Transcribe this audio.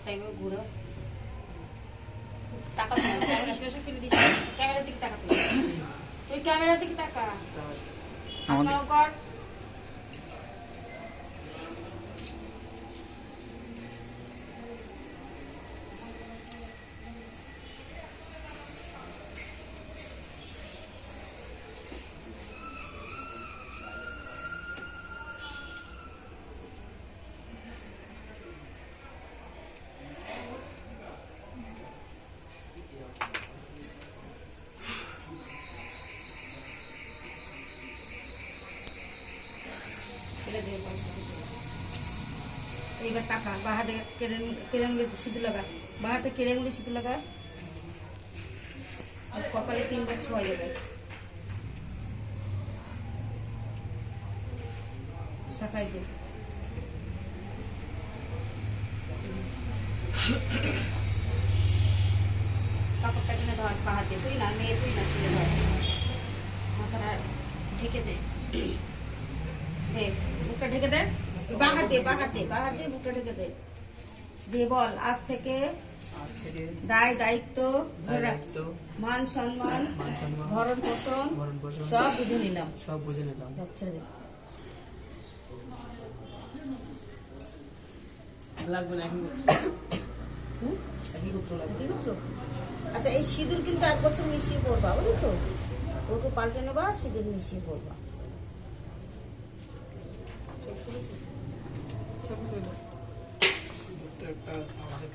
টাইমে ঘুরো টাকা ফেলে দিস ক্যামেরার দিকে টাকা তুই ক্যামেরার দিকে টাকা কর এইবার টাকা বা হাতে কেরেঙ্গুলি সিঁদুর লাগা বা হাতে কেরেঙ্গুলি সিঁদুর লাগা আর কপালে 3 বার ছোঁয়া যাবে শাখাই দে কাপড়টা কিনে ধর পা হাতে তুই না মেয়ে তুই না ছেলে ধর মাথাটা ঢেকে দে দে মুখটা ঢেকে দে বাঁ হাতে মুখটা ঢেকে দে দিয়ে বল আজ থেকে দায়িত্ব মান সম্মান ভরণ পোষণ সব বুঝে নিলাম ছেড়ে দে লাগবে না আচ্ছা এই সিঁদুর কিন্তু 1 বছর মিশিয়ে পড়বা বুঝেছো ওটু পাল্টে নেবা সিঁদুর মিশিয়ে পড়বা একটা আমাদের